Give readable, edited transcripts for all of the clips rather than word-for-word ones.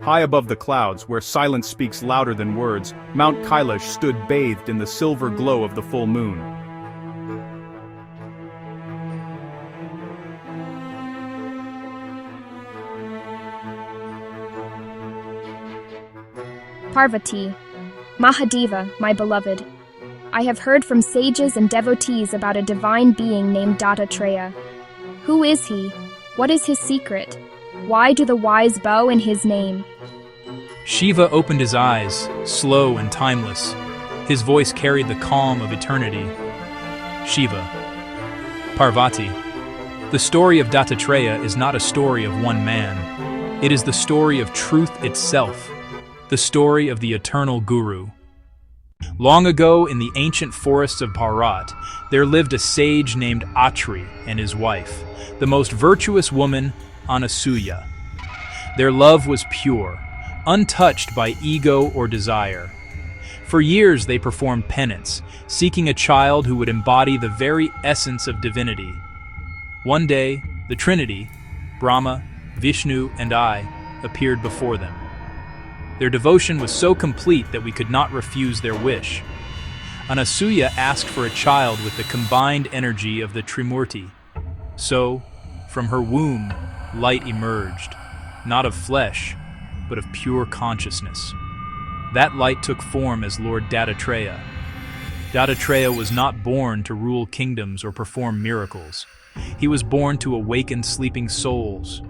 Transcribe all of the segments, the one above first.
High above the clouds, where silence speaks louder than words, Mount Kailash stood bathed in the silver glow of the full moon. Parvati, Mahadeva, my beloved. I have heard from sages and devotees about a divine being named Dattatreya. Who is he? What is his secret? Why do the wise bow in his name? Shiva opened his eyes, slow and timeless. His voice carried the calm of eternity. Shiva. Parvati. The story of Dattatreya is not a story of one man. It is the story of truth itself, the story of the eternal Guru. Long ago, in the ancient forests of Bharat, there lived a sage named Atri and his wife, the most virtuous woman, Anasuya. Their love was pure, untouched by ego or desire. For years they performed penance, seeking a child who would embody the very essence of divinity. One day, the trinity, Brahma, Vishnu, and I, appeared before them. Their devotion was so complete that we could not refuse their wish. Anasuya asked for a child with the combined energy of the Trimurti. So, from her womb, light emerged, not of flesh, but of pure consciousness. That light took form as Lord Dattatreya. Dattatreya was not born to rule kingdoms or perform miracles. He was born to awaken sleeping souls.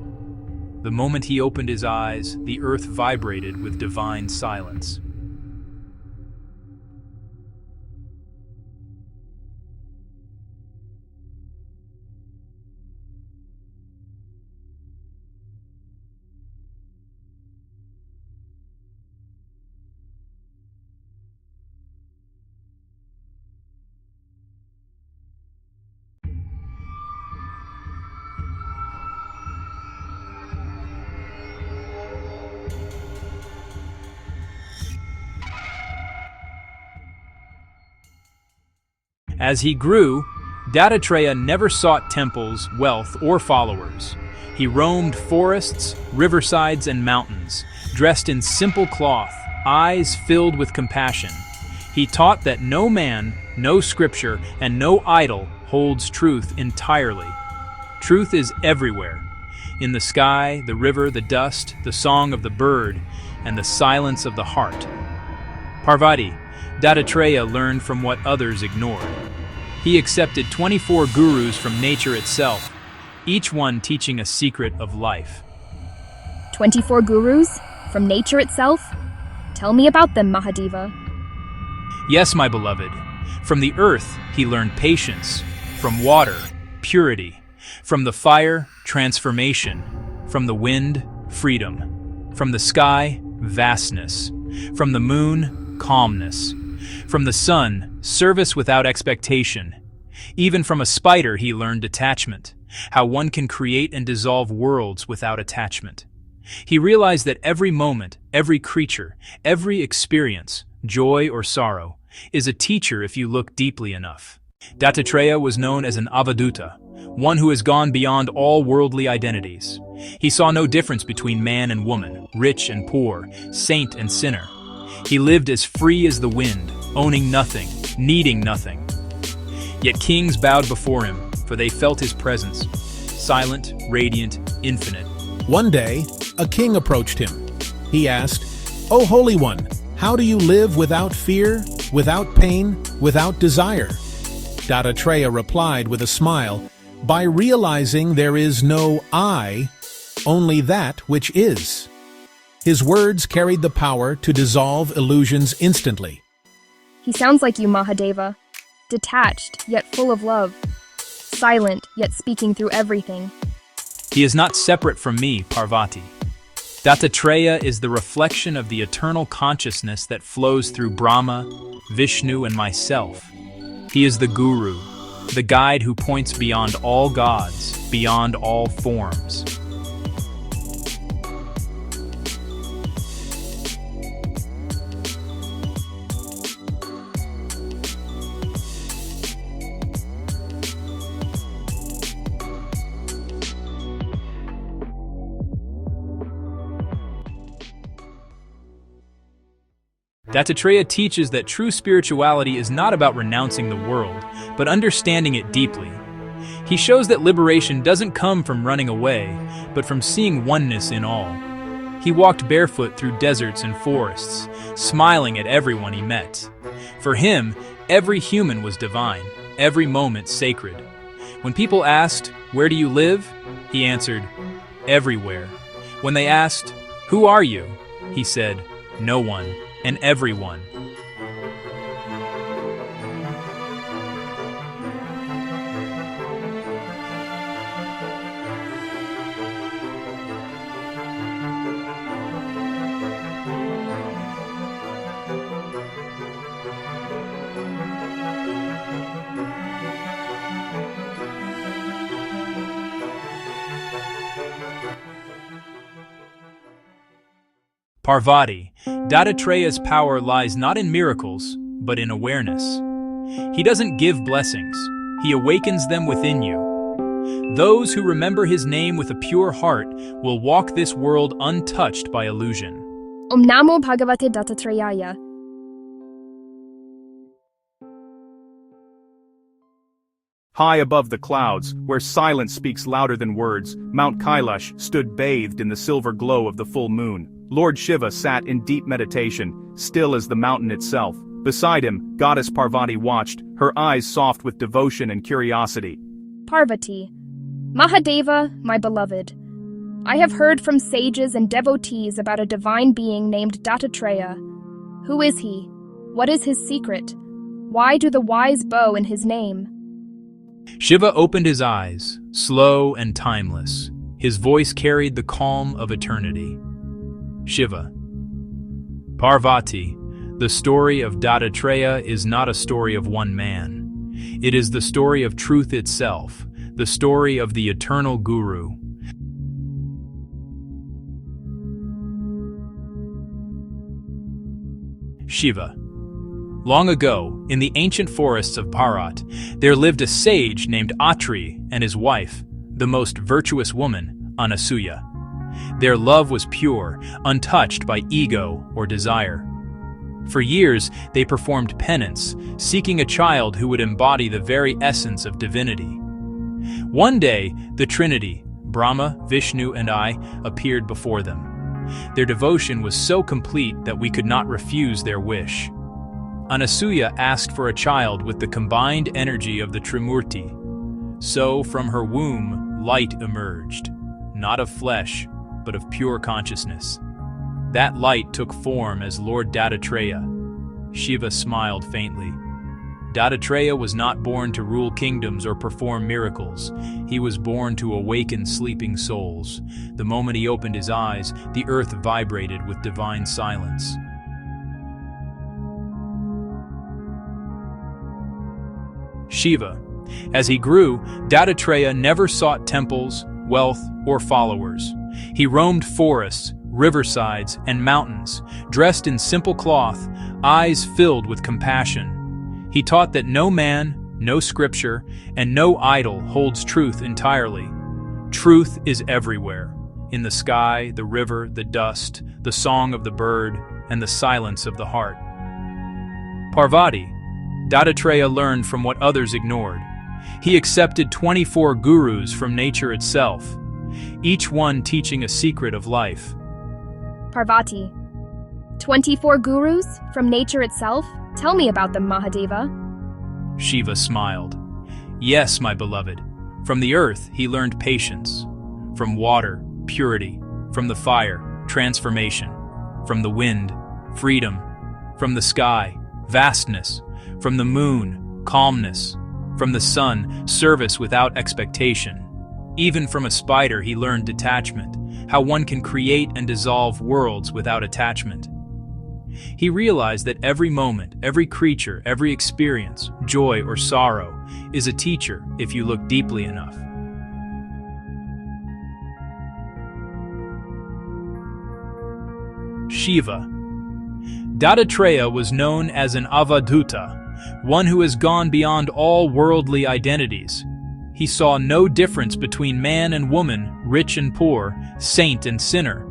The moment he opened his eyes, the earth vibrated with divine silence. As he grew, Dattatreya never sought temples, wealth, or followers. He roamed forests, riversides, and mountains, dressed in simple cloth, eyes filled with compassion. He taught that no man, no scripture, and no idol holds truth entirely. Truth is everywhere, in the sky, the river, the dust, the song of the bird, and the silence of the heart. Parvati, Dattatreya learned from what others ignored. He accepted 24 gurus from nature itself, each one teaching a secret of life. 24 gurus? From nature itself? Tell me about them, Mahadeva. Yes, my beloved. From the earth, he learned patience. From water, purity. From the fire, transformation. From the wind, freedom. From the sky, vastness. From the moon, calmness. From the sun, service without expectation. Even from a spider he learned detachment, how one can create and dissolve worlds without attachment. He realized that every moment, every creature, every experience, joy or sorrow, is a teacher if you look deeply enough. Dattatreya was known as an avaduta, one who has gone beyond all worldly identities. He saw no difference between man and woman, rich and poor, saint and sinner. He lived as free as the wind, owning nothing, needing nothing. Yet kings bowed before him, for they felt his presence, silent, radiant, infinite. One day, a king approached him. He asked, "O Holy One, how do you live without fear, without pain, without desire?" Dattatreya replied with a smile, "By realizing there is no I, only that which is." His words carried the power to dissolve illusions instantly. He sounds like you, Mahadeva. Detached, yet full of love. Silent, yet speaking through everything. He is not separate from me, Parvati. Dattatreya is the reflection of the eternal consciousness that flows through Brahma, Vishnu, and myself. He is the Guru, the guide who points beyond all gods, beyond all forms. Dattatreya teaches that true spirituality is not about renouncing the world, but understanding it deeply. He shows that liberation doesn't come from running away, but from seeing oneness in all. He walked barefoot through deserts and forests, smiling at everyone he met. For him, every human was divine, every moment sacred. When people asked, "Where do you live?" he answered, "Everywhere." When they asked, "Who are you?" he said, "No one and everyone." Parvati, Dattatreya's power lies not in miracles, but in awareness. He doesn't give blessings, he awakens them within you. Those who remember his name with a pure heart will walk this world untouched by illusion. Om Namo Bhagavate Dattatreya. High above the clouds, where silence speaks louder than words, Mount Kailash stood bathed in the silver glow of the full moon. Lord Shiva sat in deep meditation, still as the mountain itself. Beside him, Goddess Parvati watched, her eyes soft with devotion and curiosity. Parvati, Mahadeva, my beloved. I have heard from sages and devotees about a divine being named Dattatreya. Who is he? What is his secret? Why do the wise bow in his name? Shiva opened his eyes, slow and timeless. His voice carried the calm of eternity. Shiva. Parvati, the story of Dattatreya is not a story of one man. It is the story of truth itself, the story of the eternal Guru. Shiva. Long ago, in the ancient forests of Bharat, there lived a sage named Atri and his wife, the most virtuous woman, Anasuya. Their love was pure, untouched by ego or desire. For years, they performed penance, seeking a child who would embody the very essence of divinity. One day, the trinity, Brahma, Vishnu, and I, appeared before them. Their devotion was so complete that we could not refuse their wish. Anasuya asked for a child with the combined energy of the Trimurti. So, from her womb, light emerged, not of flesh, but of pure consciousness. That light took form as Lord Dattatreya. Shiva smiled faintly. Dattatreya was not born to rule kingdoms or perform miracles. He was born to awaken sleeping souls. The moment he opened his eyes, the earth vibrated with divine silence. Shiva. As he grew, Dattatreya never sought temples, wealth, or followers. He roamed forests, riversides, and mountains, dressed in simple cloth, eyes filled with compassion. He taught that no man, no scripture, and no idol holds truth entirely. Truth is everywhere, in the sky, the river, the dust, the song of the bird, and the silence of the heart. Parvati. Dattatreya learned from what others ignored. He accepted 24 gurus from nature itself, each one teaching a secret of life. Parvati, 24 gurus from nature itself? Tell me about them, Mahadeva. Shiva smiled. Yes, my beloved. From the earth, he learned patience. From water, purity. From the fire, transformation. From the wind, freedom. From the sky, vastness. From the moon, calmness. From the sun, service without expectation. Even from a spider he learned detachment, how one can create and dissolve worlds without attachment. He realized that every moment, every creature, every experience, joy or sorrow, is a teacher if you look deeply enough. Shiva. Dattatreya was known as an avadhuta, one who has gone beyond all worldly identities. He saw no difference between man and woman, rich and poor, saint and sinner.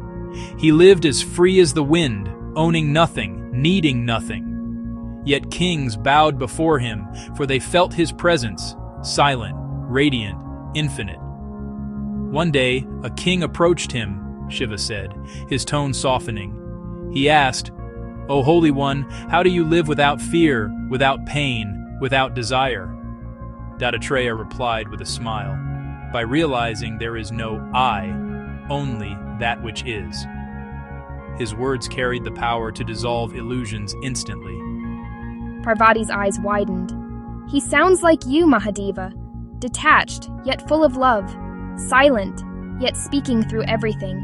He lived as free as the wind, owning nothing, needing nothing. Yet kings bowed before him, for they felt his presence, silent, radiant, infinite. One day, a king approached him, Shiva said, his tone softening. He asked, "O Holy One, how do you live without fear, without pain, without desire?" Dattatreya replied with a smile, "By realizing there is no I, only that which is." His words carried the power to dissolve illusions instantly. Parvati's eyes widened. He sounds like you, Mahadeva. Detached, yet full of love. Silent, yet speaking through everything.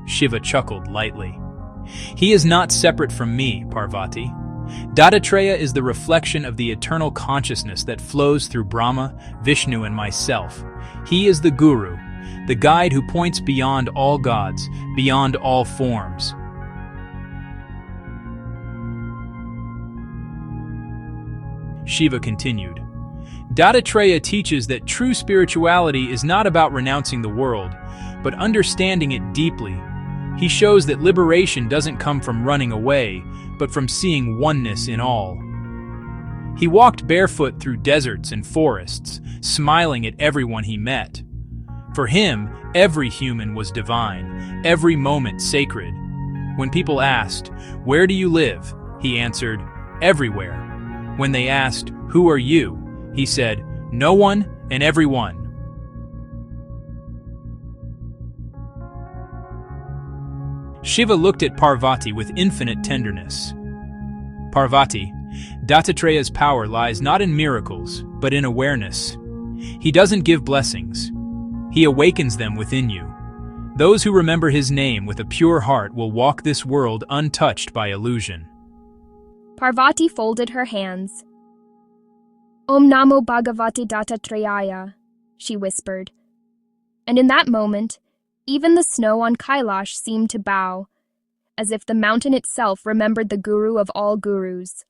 Shiva chuckled lightly. He is not separate from me, Parvati. Dattatreya is the reflection of the eternal consciousness that flows through Brahma, Vishnu, and myself. He is the guru, the guide who points beyond all gods, beyond all forms. Shiva continued. Dattatreya teaches that true spirituality is not about renouncing the world, but understanding it deeply. He shows that liberation doesn't come from running away, but from seeing oneness in all. He walked barefoot through deserts and forests, smiling at everyone he met. For him, every human was divine, every moment sacred. When people asked, "Where do you live?" he answered, "Everywhere." When they asked, "Who are you?" he said, "No one and everyone." Shiva looked at Parvati with infinite tenderness. Parvati, Dattatreya's power lies not in miracles, but in awareness. He doesn't give blessings. He awakens them within you. Those who remember his name with a pure heart will walk this world untouched by illusion. Parvati folded her hands. Om Namo Bhagavate Dattatreya, she whispered. And in that moment, even the snow on Kailash seemed to bow, as if the mountain itself remembered the guru of all gurus.